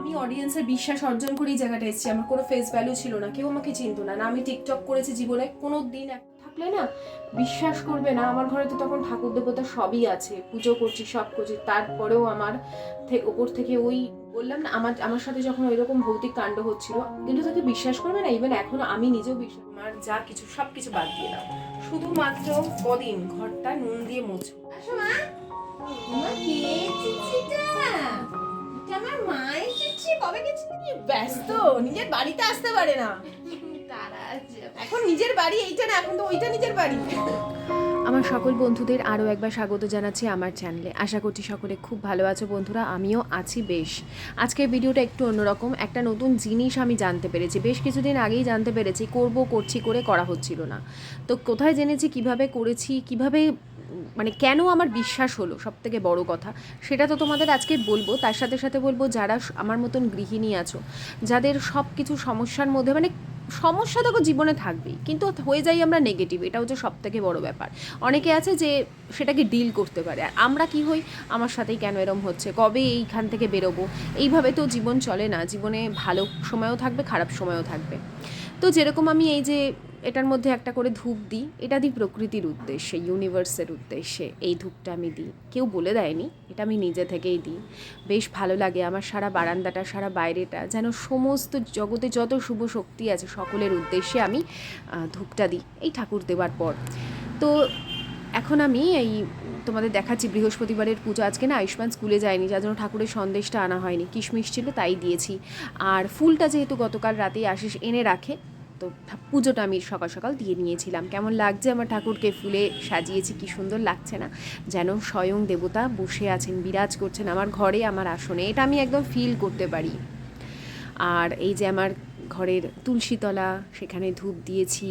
আমি অডিয়েন্সের বিশ্বাস অর্জন করে এই জায়গাটা এসেছি। আমার কোনো ফেস ভ্যালু ছিল না, কেউ আমাকে চিনতো না, না আমি টিকটক করেছি জীবনে কোনো দিন। থাকলে না বিশ্বাস করবে না, আমার ঘরে তো তখন ঠাকুর দেবতা সবই আছে, পুজো করছি, সব করছি, তারপরেও আমার ওপর থেকে ওই বললাম না, আমার সাথে যখন ওই রকম ভৌতিক কাণ্ড হচ্ছিল, কিন্তু তাকে বিশ্বাস করবে না, ইভেন এখনো আমি নিজেও বিশ্বাস, আমার যা কিছু সব কিছু বাদ দিয়ে দাও, শুধুমাত্র কদিন ঘরটা নুন দিয়ে মুছো। আমার মা এসেছে, কবে গেছে, ব্যস্ত, নিজের বাড়িতে আসতে পারে না, এখন নিজের বাড়ি এইটা না, এখন তো ওইটা নিজের বাড়ি। আমার সকল বন্ধুদের আরও একবার স্বাগত জানাচ্ছি আমার চ্যানেলে। আশা করছি সকলে খুব ভালো আছো বন্ধুরা, আমিও আছি বেশ। আজকের ভিডিওটা একটু অন্যরকম, একটা নতুন জিনিস আমি জানতে পেরেছি, বেশ কিছুদিন আগেই জানতে পেরেছি, করছি করে করা হচ্ছিল না। তো কোথায় জেনেছি, কিভাবে করেছি, কিভাবে মানে কেন আমার বিশ্বাস হলো, সব থেকে বড় কথা সেটা তো তোমাদের আজকে বলবো। তার সাথে সাথে বলবো যারা আমার মতন গৃহিণী আছো, যাদের সব কিছু সমস্যার মধ্যে, মানে সমস্যা দেখো জীবনে থাকবেই, কিন্তু হয়ে যাই আমরা নেগেটিভ, এটা হচ্ছে সব থেকে বড় ব্যাপার। অনেকে আছে যে সেটাকে ডিল করতে পারে, আর আমরা কি হই, আমার সাথেই কেন এরম হচ্ছে, কবে এইখান থেকে বেরোবো, এইভাবে তো জীবন চলে না। জীবনে ভালো সময়ও থাকবে, খারাপ সময়ও থাকবে। তো যেরকম আমি এই যে এটার মধ্যে একটা করে ধূপ দিই, এটা দিই প্রকৃতির উদ্দেশ্যে, ইউনিভার্সের উদ্দেশ্যে এই ধূপটা আমি দিই, কেউ বলে দেয়নি, এটা আমি নিজে থেকেই দিই। বেশ ভালো লাগে আমার, সারা বারান্দাটা, সারা বাইরেটা যেন সমস্ত জগতে যত শুভ শক্তি আছে সকলের উদ্দেশ্যে আমি ধূপটা দিই এই ঠাকুর দেওয়ার পর। তো এখন আমি এই তোমাদের দেখাচ্ছি, বৃহস্পতিবারের পুজো, আজকে না আয়ুষ্মান স্কুলে যায়নি, যার জন্য ঠাকুরের সন্দেশটা আনা হয়নি, কিশমিশ ছিল তাই দিয়েছি। আর ফুলটা যেহেতু গতকাল রাতেই আশিস এনে রাখে, তো পুজোটা আমি সকাল সকাল দিয়ে নিয়েছিলাম। কেমন লাগছে আমার ঠাকুরকে ফুলে সাজিয়েছি, কি সুন্দর লাগছে না, যেন স্বয়ং দেবতা বসে আছেন, বিরাজ করছেন আমার ঘরে, আমার আসনে, এটা আমি একদম ফিল করতে পারি। আর এই যে আমার ঘরের তুলসীতলা, সেখানে ধূপ দিয়েছি।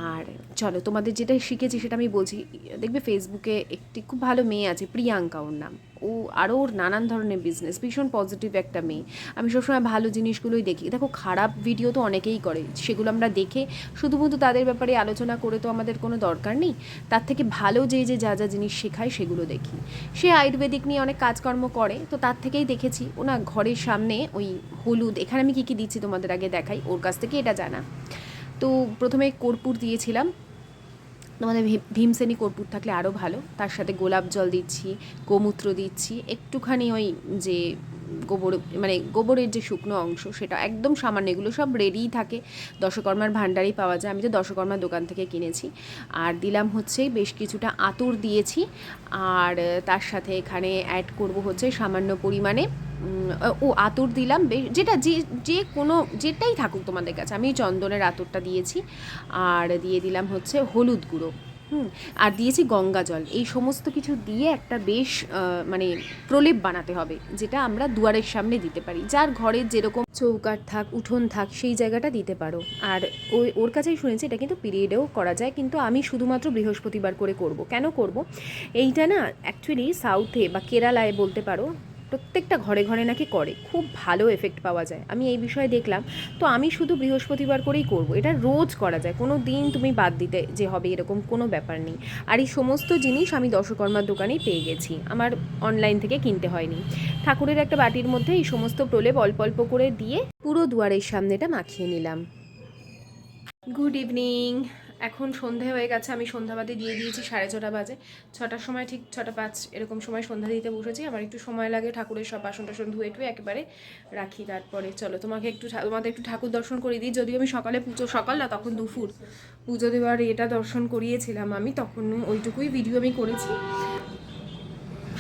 আর চলো তোমাদের যেটা শিখেছি সেটা আমি বলছি। দেখবে ফেসবুকে একটি খুব ভালো মেয়ে আছে, প্রিয়াঙ্কা ওর নাম, ও আরও ওর নানান ধরনের বিজনেস, ভীষণ পজিটিভ একটা মেয়ে। আমি সবসময় ভালো জিনিসগুলোই দেখি। দেখো খারাপ ভিডিও তো অনেকেই করে, সেগুলো আমরা দেখে শুধুমাত্র তাদের ব্যাপারে আলোচনা করে তো আমাদের কোনো দরকার নেই। তার থেকে ভালো যে যা যা জিনিস শেখায় সেগুলো দেখি। সে আয়ুর্বেদিক নিয়ে অনেক কাজকর্ম করে, তো তার থেকেই দেখেছি ও না ঘরের সামনে ওই হলুদ, এখানে আমি কী দিচ্ছি তোমাদের আগে দেখাই, ওর কাছ থেকে এটা জানা। তো প্রথমে কর্পূর দিয়েছিলাম, তোমাদের ভীমসেনি কর্পূর থাকলে আরও ভালো, তার সাথে গোলাপ জল দিচ্ছি, গোমূত্র দিচ্ছি, একটুখানি ওই যে গোবর, মানে গোবরের যে শুকনো অংশ, সেটা একদম সামান্য, এগুলো সব রেডিই থাকে, দশকর্মার ভাণ্ডারেই পাওয়া যায়, আমি তো দশকর্মার দোকান থেকে কিনেছি। আর দিলাম হচ্ছে বেশ কিছুটা আতর দিয়েছি, আর তার সাথে এখানে অ্যাড করব হচ্ছে সামান্য পরিমাণে আতর দিলাম, যেটা যে কোনো যেটাই থাকুক তোমাদের কাছে, আমি চন্দনের আতরটা দিয়েছি, আর দিয়ে দিলাম হচ্ছে হলুদ গুঁড়ো, আর দিয়েছি গঙ্গা জল। এই সমস্ত কিছু দিয়ে একটা বেশ মানে প্রলেপ বানাতে হবে, যেটা আমরা দুয়ারের সামনে দিতে পারি, যার ঘরের যেরকম চৌকাঠ থাক, উঠোন থাক, সেই জায়গাটা দিতে পারো। আর ওর কাছেই শুনেছি এটা কিন্তু পিরিয়ডেও করা যায়, কিন্তু আমি শুধুমাত্র বৃহস্পতিবার করে করব। কেন করব, এইটা না অ্যাকচুয়ালি সাউথে বা কেরালায় বলতে পারো প্রত্যেকটা ঘরে ঘরে নাকি করে, খুব ভালো এফেক্ট পাওয়া যায়, আমি এই বিষয়ে দেখলাম। তো আমি শুধু বৃহস্পতিবার করেই করব, এটা রোজ করা যায়, কোনো দিন তুমি বাদ দিতে যে হবে এরকম কোনো ব্যাপার নেই। আর এই সমস্ত জিনিস আমি দশকর্মার দোকানেই পেয়ে গেছি, আমার অনলাইন থেকে কিনতে হয়নি। ঠাকুরের একটা বাটির মধ্যে এই সমস্ত প্রলেপ অল্প অল্প করে দিয়ে পুরো দুয়ারের সামনেটা মাখিয়ে নিলাম। গুড ইভিনিং, এখন সন্ধে হয়ে গেছে, আমি সন্ধ্যাবাতি দিয়ে দিয়েছি, 6:30 বাজে, 6টার সময়, ঠিক 6:05 এরকম সময় সন্ধ্যা দিতে বসেছি। আমার একটু সময় লাগে ঠাকুরের সব বাসন টাসন ধুয়ে টুয়ে একেবারে রাখি, তারপরে চলো তোমাদের একটু ঠাকুর দর্শন করিয়ে দিই। যদিও আমি সকালে পুজো, সকাল না তখন দুপুর পুজো দেওয়ার এটা দর্শন করিয়েছিলাম আমি, তখন ওইটুকুই ভিডিও আমি করেছি।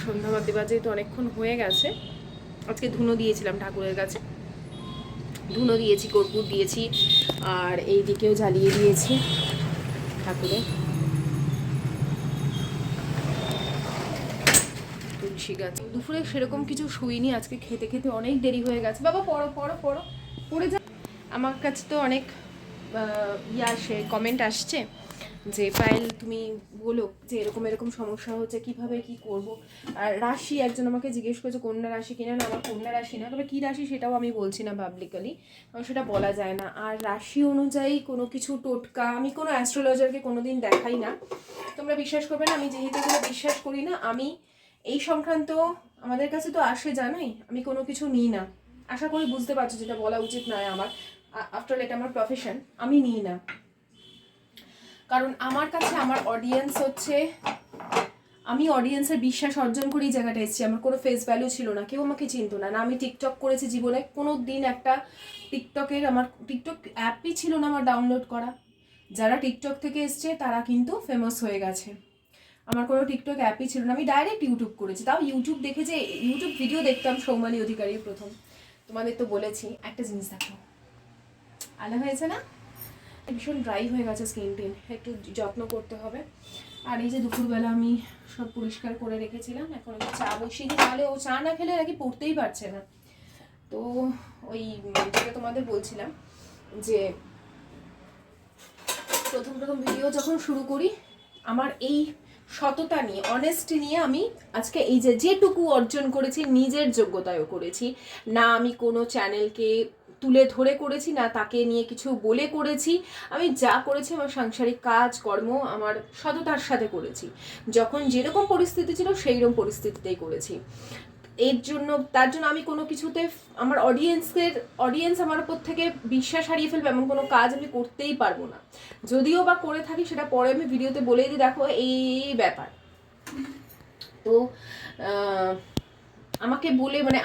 সন্ধ্যাবাতি বাজে তো অনেকক্ষণ হয়ে গেছে। আজকে ধুনো দিয়েছিলাম ঠাকুরের কাছে, ধুনো দিয়েছি, কর্পূর দিয়েছি, আর এই দিকেও জ্বালিয়ে দিয়েছি ঠাকুরে তুলসী গাছ। দুপুরে সেরকম কিছু শুইনি, আজকে খেতে খেতে অনেক দেরি হয়ে গেছে। বাবা পড়ো পড়ো পড়ো, পড়ে যা। আমার কাছে তো অনেক আসে, কমেন্ট আসছে যে পায়েল তুমি বলো যে এরকম এরকম সমস্যা হচ্ছে, কিভাবে কি করব। আর রাশি, একজন আমাকে জিজ্ঞেস করেছে কন্যা রাশি কিনা, না আমার কন্যা রাশি না, তবে কী রাশি সেটাও আমি বলছি না পাবলিকালি, কারণ সেটা বলা যায় না। আর রাশি অনুযায়ী কোনো কিছু টোটকা, আমি কোনো অ্যাস্ট্রোলজারকে কোনো দিন দেখাই না, তোমরা বিশ্বাস করবে না, আমি যেহেতু এগুলো বিশ্বাস করি না, আমি এই সংক্রান্ত আমাদের কাছে তো আসে জানোই, আমি কোনো কিছু নিই না, আশা করি বুঝতে পারছো যেটা বলা উচিত নয় আমার, আফটার এটা আমার প্রফেশন, আমি নিই না। কারণ আমার কাছে আমার অডিয়েন্স হচ্ছে, আমি অডিয়েন্সের বিশ্বাস অর্জন করি এই জায়গাটা এসেছি। আমার কোনো ফেস ভ্যালু ছিল না, কেউ আমাকে চিনতো না, না আমি টিকটক করেছি জীবনে কোনো দিন, একটা টিকটকের আমার টিকটক অ্যাপই ছিল না আমার ডাউনলোড করা। যারা টিকটক থেকে এসছে তারা কিন্তু ফেমাস হয়ে গেছে, আমার কোনো টিকটক অ্যাপই ছিল না, আমি ডাইরেক্ট ইউটিউব করেছি। তাও ইউটিউব দেখে যে ইউটিউব ভিডিও দেখতাম সৌমালি অধিকারীর প্রথম, তোমাদের তো বলেছি। একটা জিনিস দেখো, আলা হয়েছে না, ভীষণ ড্রাই হয়ে গেছে স্কিন টিন, একটু যত্ন করতে হবে। আর এই যে দুপুরবেলা আমি সব পরিষ্কার করে রেখেছিলাম, এখন একটু চা বসিয়ে দিই, তাহলে ও চা না খেলে নাকি পড়তেই পারছে না। তো ওই যেটা তোমাদের বলছিলাম যে প্রথম ভিডিও যখন শুরু করি, আমার এই সততা নিয়ে, অনেস্টি নিয়ে আমি আজকে এই যেটুকু অর্জন করেছি নিজের যোগ্যতায়ও করেছি না, আমি কোনো চ্যানেলকে তুলে ধরে করেছি না, তাকে নিয়ে কিছু বলে করেছি। আমি যা করেছি আমার সাংসারিক কাজ কর্ম আমার সততার সাথে করেছি, যখন যেরকম পরিস্থিতি ছিল সেই রকম পরিস্থিতিতেই করেছি। এর জন্য তার জন্য আমি কোনো কিছুতে আমার অডিয়েন্স আমার উপর থেকে বিশ্বাস হারিয়ে ফেলবে এমন কোনো কাজ আমি করতেই পারবো না। যদিও বা করে থাকি সেটা পরে আমি ভিডিওতে বলেই দিই, দেখো এই ব্যাপার। তো আমাকে বলে মানে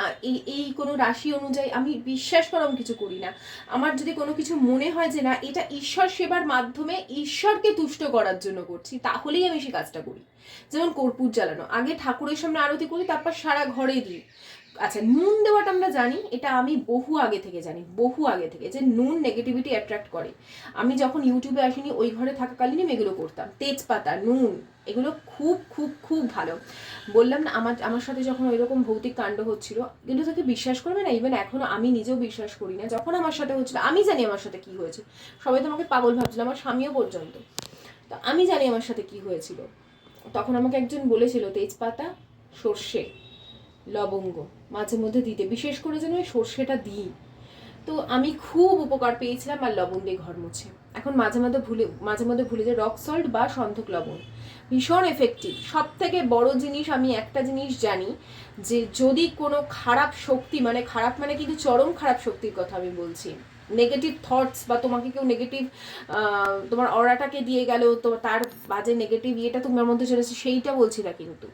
এই কোনো রাশি অনুযায়ী আমি বিশ্বাস করা কিছু করি না। আমার যদি কোনো কিছু মনে হয় যে না এটা ঈশ্বর সেবার মাধ্যমে ঈশ্বরকে তুষ্ট করার জন্য করছি, তাহলেই আমি সেই কাজটা করি। যেমন কর্পূর জ্বালানো, আগে ঠাকুরের সামনে আরতি করি, তারপর সারা ঘরে দিই। আচ্ছা, নুন দেওয়াটা আমরা জানি, এটা আমি বহু আগে থেকে জানি, বহু আগে থেকে, যে নুন নেগেটিভিটি অ্যাট্রাক্ট করে। আমি যখন ইউটিউবে আসিনি ওই ঘরে থাকাকালীন আমি এগুলো করতাম। তেজপাতা, নুন, এগুলো খুব খুব খুব ভালো। বললাম না, আমার সাথে যখন ওই রকম ভৌতিক কাণ্ড হচ্ছিল, এগুলো তোকে বিশ্বাস করবে না, ইভেন এখনো আমি নিজেও বিশ্বাস করি না। যখন আমার সাথে হচ্ছিল, আমি জানি আমার সাথে কি হয়েছে, সবাই তো আমাকে পাগল ভাবছিল, আমার স্বামীও পর্যন্ত। তো আমি জানি আমার সাথে কি হয়েছিল। তখন আমাকে একজন বলেছিল তেজপাতা, সর্ষে, লবঙ্গ মাঝে মধ্যে দিতে, বিশেষ করে যেন ওই সর্ষেটা দিই। তো আমি খুব উপকার পেয়েছিলাম, আর লবণ দিয়ে ঘর মুছে। এখন মাঝে মধ্যে ভুলে যে রক সল্ট বা সন্ধক লবণ ভীষণ এফেক্টিভ। সব থেকে বড় জিনিস, আমি একটা জিনিস জানি, যে যদি কোনো খারাপ শক্তি, মানে খারাপ মানে কিন্তু চরম খারাপ শক্তির কথা আমি বলছি, নেগেটিভ থটস বা তোমাকে কেউ নেগেটিভ তোমার অরাটাকে দিয়ে গেল, তো তার বাজে নেগেটিভ ইয়েটা তোমার মধ্যে চলেছে, সেইটা বলছি না, কিন্তু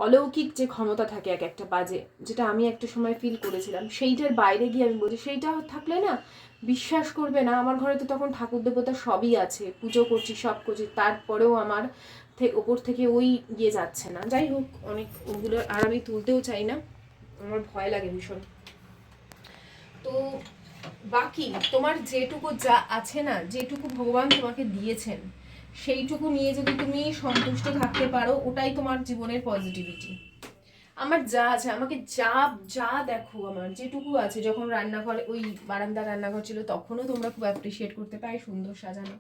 অলৌকিক যে ক্ষমতা থাকে এক একটা বাজে, যেটা আমি একটা সময় ফিল করেছিলাম, সেইটার বাইরে গিয়ে আমি বলছি, সেইটা থাকলে না বিশ্বাস করবে না, আমার ঘরে তো তখন ঠাকুর দেবতা সবই আছে, পুজো করছি, সব করছি, তারপরেও আমার ওপর থেকে ওই গিয়ে যাচ্ছে না। যাই হোক, অনেক ওগুলো আর আমি তুলতেও চাই না, আমার ভয় লাগে ভীষণ। তো বাকি তোমার যেটুকু যা আছে না, যেটুকু ভগবান তোমাকে দিয়েছেন, সেইটুকু নিয়ে যদি তুমি সন্তুষ্ট থাকতে পারো, ওটাই তোমার জীবনের পজিটিভিটি। আমার যা আছে, আমাকে যা যা দেখো, আমার যেটুকু আছে, যখন রান্নাঘরে ওই বারান্দা রান্নাঘর ছিল তখনও তোমরা খুব অ্যাপ্রিসিয়েট করতে পারো, সুন্দর সাজানো।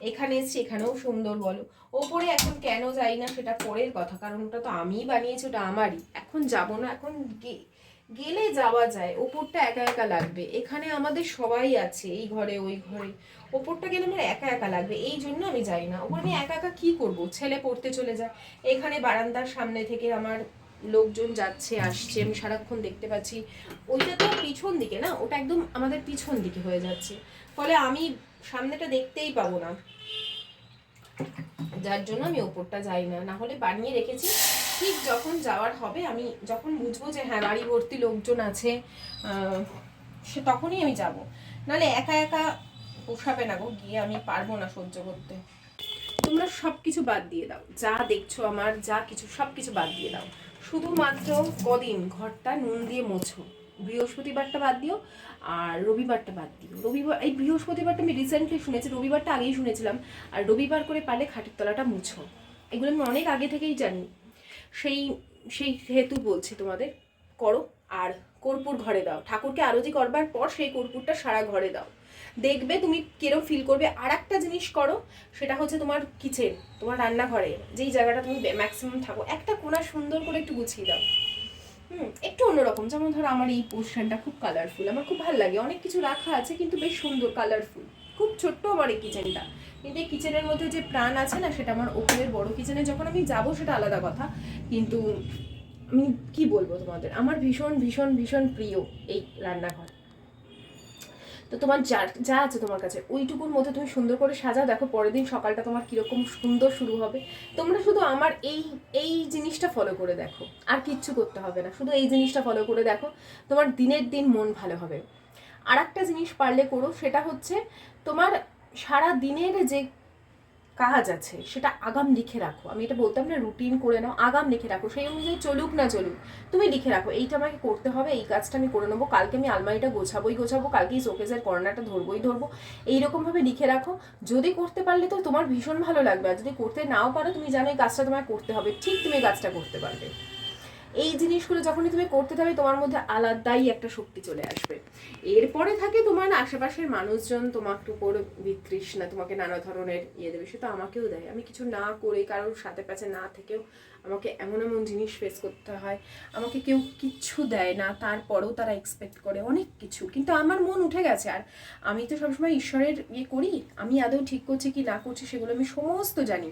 এখানে এসছি, এখানেও সুন্দর বলো। ওপরে এখন কেন যাই না সেটা পরের কথা, কারণ ওটা তো আমিই বানিয়েছি, ওটা আমারই। এখন যাব না, এখন গেলে যাওয়া যায়, ওপরটা একা একা লাগবে। এখানে আমাদের সবাই আছে, এই ঘরে ওই ঘরে, ওপরটা গেলে আমার একা একা লাগবে, এই জন্য আমি যাই না ওপর। আমি একা একা কি করব, ছেলে পড়তে চলে যায়, এখানে বারান্দার সামনে থেকে আমার লোকজন যাচ্ছে আসছে, আমি সারাক্ষণ দেখতে পাচ্ছি। ওইটা তো পিছন দিকে না, ওটা একদম আমাদের পিছন দিকে হয়ে যাচ্ছে, ফলে আমি সামনেটা দেখতেই পাবো না, যার জন্য আমি ওপরটা যাই না। না হলে বানিয়ে রেখেছি, ঠিক যখন যাওয়ার হবে, আমি যখন বুঝবো যে হ্যাঁ বাড়ি ভর্তি লোকজন আছে, সে তখনই আমি যাব। নাহলে একা একা পোষাবে না গো, গিয়ে আমি পারবো না সহ্য করতে। তোমরা সব কিছু বাদ দিয়ে দাও, যা দেখছো আমার যা কিছু সব কিছু বাদ দিয়ে দাও, শুধুমাত্র কদিন ঘরটা নুন দিয়ে মোছো। বৃহস্পতিবারটা বাদ দিও, আর রবিবারটা বাদ দিও। এই বৃহস্পতিবারটা আমি রিসেন্টলি শুনেছি, রবিবারটা আগেই শুনেছিলাম, আর রবিবার করে পারলে খাটের তলাটা মুছো। এগুলো আমি অনেক আগে থেকেই জানি, সেই হেতু বলছি তোমাদের, করো। আর কর্পূর ঘরে দাও, ঠাকুরকে আরতি করবার পর সেই কর্পূরটা সারা ঘরে দাও, দেখবে তুমি কিরম ফিল করবে। আর একটা জিনিস করো, সেটা হচ্ছে তোমার কিচেন, তোমার রান্নাঘরে যেই জায়গাটা তুমি ম্যাক্সিমাম থাকো, একটা কোণা সুন্দর করে একটু গুছিয়ে দাও। একটু অন্যরকম, যেমন ধরো আমার এই পোর্শনটা খুব কালারফুল, আমার খুব ভালো লাগে, অনেক কিছু রাখা আছে কিন্তু বেশ সুন্দর কালারফুল, খুব ছোট্ট আমার এই কিচেনটা, কিন্তু এই কিচেনের মধ্যে যে প্রাণ আছে না, সেটা আমার ওপরের বড় কিচেনে যখন আমি যাব সেটা আলাদা কথা, কিন্তু আমি কি বলবো তোমাদের, আমার ভীষণ ভীষণ ভীষণ প্রিয় এই রান্নাঘর। তো তোমার যা আছে তোমার কাছে ওইটুকুর মধ্যে তুমি সুন্দর করে সাজাও, দেখো পরের দিন সকালটা তোমার কিরকম সুন্দর শুরু হবে। তোমরা শুধু আমার এই এই জিনিসটা ফলো করে দেখো, আর কিচ্ছু করতে হবে না, শুধু এই জিনিসটা ফলো করে দেখো, তোমার দিনের দিন মন ভালো হবে। আর একটা জিনিস পারলে করো, সেটা হচ্ছে তোমার সারা দিনের যে কাজ আছে সেটা আগাম লিখে রাখো। আমি এটা বলতাম না, রুটিন করে নাও, আগাম লিখে রাখো, সেই অনুযায়ী চলুক না চলুক তুমি লিখে রাখো, এইটা আমাকে করতে হবে, এই কাজটা আমি করে নেবো, কালকে আমি আলমারিটা গোছাবো, কালকেই শোকেসের কর্নারটা ধরবো, এইরকমভাবে লিখে রাখো। যদি করতে পারলে তো তোমার ভীষণ ভালো লাগবে, আর যদি করতে নাও পারো তুমি জানো এই কাজটা তোমায় করতে হবে, ঠিক তুমি এই কাজটা করতে পারবে। এই জিনিসগুলো যখনই তুমি করতে থাকবে তোমার মধ্যে আলাদাই একটা শক্তি চলে আসবে। এরপরে থাকে তোমার আশেপাশের মানুষজন তোমার উপর বিতৃষ্ণা, তোমাকে নানা ধরনের দেবে, সেটা আমাকেও দেয়। আমি কিছু না করে কারোর সাথে পাশে না থেকেও আমাকে এমন এমন জিনিস ফেস করতে হয়, আমাকে কেউ কিচ্ছু দেয় না, তারপরেও তারা এক্সপেক্ট করে অনেক কিছু, কিন্তু আমার মন উঠে গেছে। আর আমি তো সবসময় ঈশ্বরের করি, আমি আদৌ ঠিক করছি কি না করছি সেগুলো আমি সমস্ত জানি,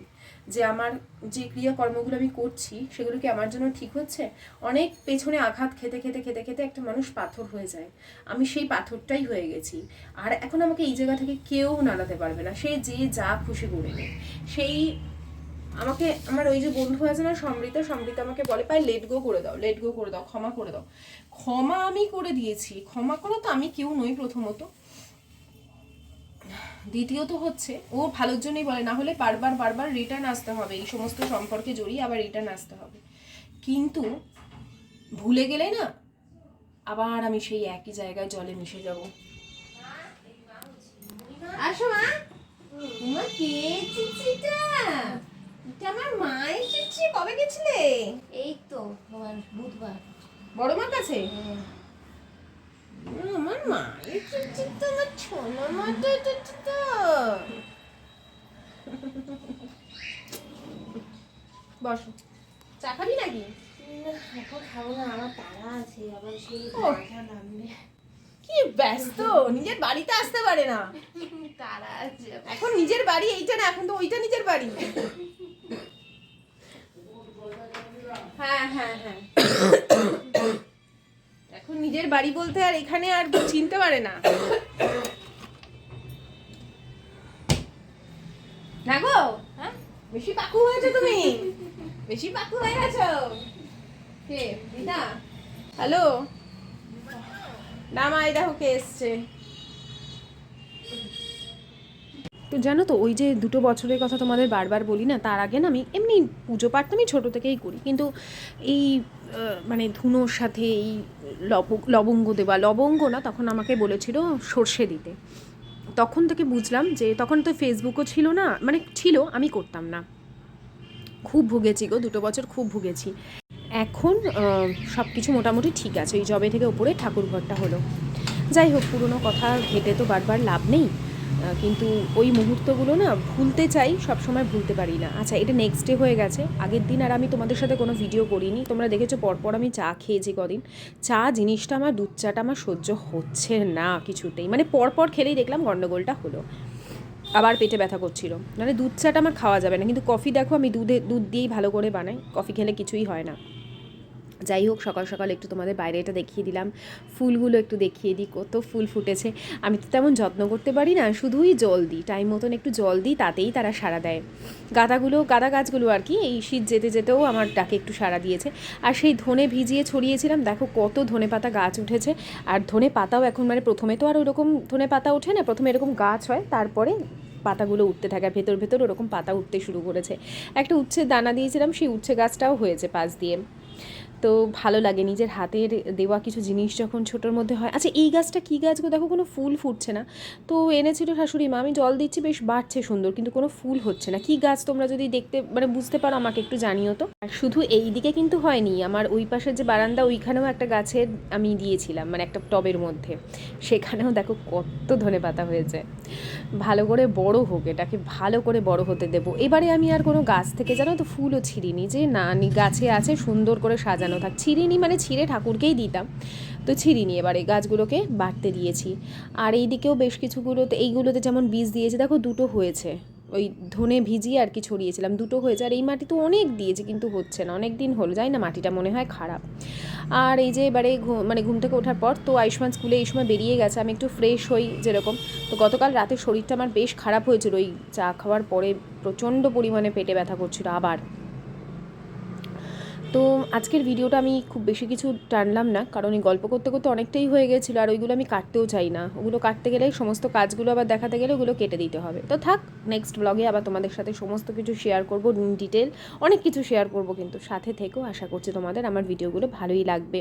যে আমার যে ক্রিয়াকর্মগুলো আমি করছি সেগুলো কি আমার জন্য ঠিক হচ্ছে। অনেক পেছনে আঘাত খেতে খেতে খেতে খেতে একটা মানুষ পাথর হয়ে যায়, আমি সেই পাথরটাই হয়ে গেছি। আর এখন আমাকে এই জায়গা থেকে কেউ নাড়াতে পারবে না, সে যে যা খুশি করে নেয়। সেই আমাকে আমার ওই যে বন্ধু আছে না সমৃতা আমাকে বলে পাই লেট গো করে দাও, ক্ষমা করে দাও। ক্ষমা আমি করে দিয়েছি, ক্ষমা করো তো আমি কেউ নই প্রথমত, দ্বিতীয়ত হচ্ছে ও ভালোর জন্যই বলে, না হলে বারবার রিটার্ন আসতে হবে, এই সমস্ত সম্পর্কে জড়িয়ে আবার রিটার্ন আসতে হবে। কিন্তু ভুলে গেলে না আবার আমি সেই একই জায়গায় জলে মিশে যাব। আসো মা, মা কে চিঠিটা? এটা আমার মায়ের চিঠি। কবে গেছিলে? এই তো বুধবার। বড় মার কাছে? আমার মায়ের চিঠি তো, আমার ছোনো মাটার চিঠি তো। বসো, চা খাবি নাকি? এখন খাবো না, আমার তাড়া আছে, আবার সেই মাথা নামবে। কি ব্যস্ত, নিজের বাড়িতে আসতে পারে না। তাড়া আছে এখন নিজের বাড়ি এইটা না, এখন তো ওইটা নিজের বাড়ি। হ্যাঁ হ্যাঁ হ্যাঁ, এখন নিজের বাড়ি বলতে আর এখানে আর চিনতে পারে না। না গো, হ্যাঁ বেশি পাকু হয়েছো তুমি, বেশি পাকু হয়ে গেছো। কে দিদা? হ্যালো, না মা এই দেখো কে এসছে। তো জানো তো ওই যে 2 বছরের কথা তোমাদের বারবার বলি না, তার আগে না আমি এমনি পুজো পাঠ তো আমি ছোটো থেকেই করি, কিন্তু এই মানে ধুনোর সাথে এই লবঙ্গ দেওয়া, লবঙ্গ না তখন আমাকে বলেছিল সর্ষে দিতে, তখন থেকে বুঝলাম যে, তখন তো ফেসবুকও ছিল না, মানে ছিল আমি করতাম না, খুব ভুগেছি গো 2 বছর, খুব ভুগেছি। এখন সব কিছু মোটামুটি ঠিক আছে, ওই জবে থেকে ওপরে ঠাকুর ঘরটা হলো। যাই হোক, পুরনো কথা ঘেটে তো বারবার লাভ নেই, কিন্তু ওই মুহূর্তগুলো না ভুলতে চাই, সবসময় ভুলতে পারি না। আচ্ছা, এটা নেক্সট ডে হয়ে গেছে, আগের দিন আর আমি তোমাদের সাথে কোনো ভিডিও করিনি, তোমরা দেখেছো পরপর আমি চা খেয়েছি কদিন। চা জিনিসটা আমার, দুধ চাটা আমার সহ্য হচ্ছে না কিছুতেই, মানে পরপর খেলেই দেখলাম গন্ডগোলটা হলো, আবার পেটে ব্যথা করছিল। মানে দুধ চাটা আমার খাওয়া যাবে না, কিন্তু কফি দেখো আমি দুধ দিয়েই ভালো করে বানাই, কফি খেলে কিছুই হয় না। যাই হোক, সকাল সকাল একটু তোমাদের বাইরে এটা দেখিয়ে দিলাম, ফুলগুলো একটু দেখিয়ে দিই, কত ফুল ফুটেছে। আমি তো তেমন যত্ন করতে পারি না, শুধুই জল দিই, টাইম মতন একটু জল দিই, তাতেই তারা সাড়া দেয়। গাঁদা গাছগুলো আর কি এই শীত যেতে যেতেও আমার ডাকে একটু সাড়া দিয়েছে। আর সেই ধনে ভিজিয়ে ছড়িয়েছিলাম, দেখো কত ধনে পাতা গাছ উঠেছে। আর ধনে পাতাও এখন, মানে প্রথমে তো আর ওরকম ধনে পাতা ওঠে না, প্রথমে এরকম গাছ হয়, তারপরে পাতাগুলো উঠতে থাকে, আর ভেতর ওরকম পাতা উঠতে শুরু করেছে। একটা উচ্ছে দানা দিয়েছিলাম, সেই উচ্ছে গাছটাও হয়েছে পাশ দিয়ে। তো ভালো লাগে নিজের হাতের দেওয়া কিছু জিনিস যখন ছোটোর মধ্যে হয়। আচ্ছা, এই গাছটা কী গাছ গো, দেখো কোনো ফুল ফুটছে না, তো এনেছিল শাশুড়ি মা, আমি জল দিচ্ছি, বেশ বাড়ছে সুন্দর, কিন্তু কোনো ফুল হচ্ছে না। কী গাছ তোমরা যদি দেখতে মানে বুঝতে পারো আমাকে একটু জানিও তো। আর শুধু এই দিকে কিন্তু হয়নি, আমার ওই পাশের যে বারান্দা ওইখানেও একটা গাছের আমি দিয়েছিলাম, মানে একটা টবের মধ্যে, সেখানেও দেখো কত ধনে পাতা হয়েছে। ভালো করে বড় হোক, এটাকে ভালো করে বড় হতে দেবো। এবারে আমি আর কোনো গাছ থেকে জানো তো ফুলও ছিঁড়িনি, যে না গাছে আছে সুন্দর করে সাজানো থাক, ছিঁড়িনি, মানে ছিঁড়ে ঠাকুরকেই দিতাম, তো ছিঁড়িনি, এবারে গাছগুলোকে বাড়তে দিয়েছি। আর এই দিকেও বেশ কিছুগুলোতে, এইগুলোতে যেমন বীজ দিয়েছি দেখো 2টো হয়েছে, ওই ধনে ভিজিয়ে আর কি ছড়িয়েছিলাম, দুটো হয়েছে। আর এই মাটি তো অনেক দিয়েছি কিন্তু হচ্ছে না, অনেক দিন হলো, যাই না মাটিটা মনে হয় খারাপ। আর এই যে এবারে মানে ঘুম থেকে ওঠার পর তো আয়ুষ্মান স্কুলে এই সময় বেরিয়ে গেছে, আমি একটু ফ্রেশ হই যেরকম। তো গতকাল রাতে শরীরটা আমার বেশ খারাপ হয়েছিল, ওই চা খাওয়ার পরে প্রচণ্ড পরিমাণে পেটে ব্যথা করছিল আবার। তো আজকের ভিডিওটা আমি খুব বেশি কিছু টানলাম না, কারণ এই গল্প করতে করতে অনেকটাই হয়ে গেছিলো, আর ওইগুলো আমি কাটতেও চাই না। ওগুলো কাটতে গেলে সমস্ত কাজগুলো আবার দেখাতে গেলে ওগুলো কেটে দিতে হবে। তো থাক, নেক্সট ব্লগে আবার তোমাদের সাথে সমস্ত কিছু শেয়ার করবো, ডিটেল অনেক কিছু শেয়ার করব, কিন্তু সাথে থেকেও আশা করছি তোমাদের আমার ভিডিওগুলো ভালোই লাগবে।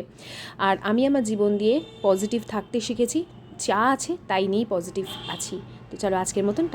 আর আমি আমার জীবন দিয়ে পজিটিভ থাকতে শিখেছি, যা আছে তাই নিয়েই পজিটিভ আছি। তো চলো আজকের মতন